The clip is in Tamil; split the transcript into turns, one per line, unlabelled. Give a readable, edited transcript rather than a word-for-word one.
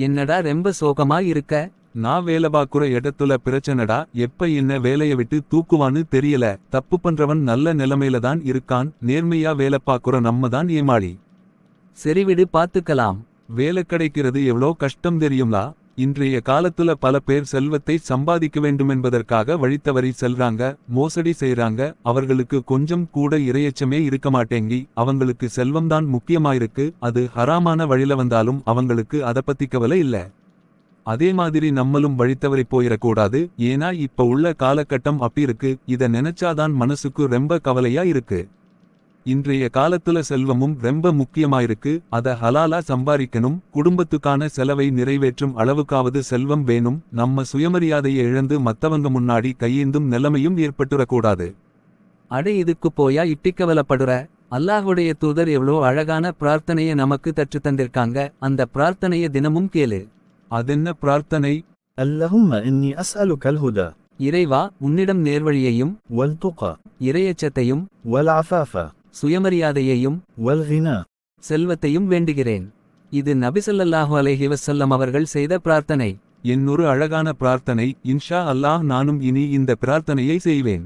என்னடா ரெம்ப சோகமா இருக்க.
நான் வேலை பாக்குற இடத்துல பிரச்சனடா. எப்ப என்ன வேலைய விட்டு தூக்குவான்னு தெரியல. தப்பு பண்றவன் நல்ல நிலைமையில தான் இருக்கான். நேர்மையா வேலை பாக்குற நம்ம தான் ஏமாளி.
சரிவிடு, பாத்துக்கலாம்.
வேலை கிடைக்கிறது எவ்வளோ கஷ்டம் தெரியும்லா. இன்றைய காலத்துல பல பேர் செல்வத்தை சம்பாதிக்க வேண்டுமென்பதற்காக வழித்தவறி செல்றாங்க. மோசடி செய்றாங்க. அவர்களுக்கு கொஞ்சம் கூட இரையச்சமே இருக்க மாட்டேங்கி. அவங்களுக்கு செல்வம்தான் முக்கியமாயிருக்கு. அது ஹராமான வழில வந்தாலும் அவங்களுக்கு அத பத்தி கவலை இல்ல. அதே மாதிரி நம்மளும் வழித்தவறி போயிடக்கூடாது. ஏன்னா இப்ப உள்ள காலகட்டம் அப்படி இருக்கு. இத நினைச்சாதான் மனசுக்கு ரொம்ப கவலையா இருக்கு. இன்றைய காலத்துல செல்வமும் ரொம்ப முக்கியமாயிருக்கு. அத ஹலாலா சம்பாதிக்கணும். குடும்பத்துக்கான செலவை நிறைவேற்றும் அளவுக்காவது செல்வம் வேணும். நம்ம சுயமரியாதையை இழந்து மத்தவங்க முன்னாடி கையேந்தும் நிலைமையும் ஏற்பட்டுறக்கூடாது.
அடே, இதுக்கு போயா இட்டிக்கவலப்படுற. அல்லாஹுடைய தூதர் எவ்வளோ அழகான பிரார்த்தனைய நமக்கு தற்று தந்திருக்காங்க. அந்த பிரார்த்தனைய தினமும் கேளு.
அதென்ன பிரார்த்தனை?
اللهم إني أسألك الهدى
இறைவா, உன்னிடம் நேர்வழியையும்
والتقى
இறையச்சத்தையும்
والعفاف
சுயமரியாதையையும்
والغنى.
செல்வத்தையும் வேண்டுகிறேன். இது நபிசல்லல்லாஹு அலைஹி வஸல்லம் அவர்கள் செய்த பிரார்த்தனை.
என்னொரு அழகான பிரார்த்தனை. இன்ஷா அல்லாஹ் நானும் இனி இந்த பிரார்த்தனையை செய்வேன்.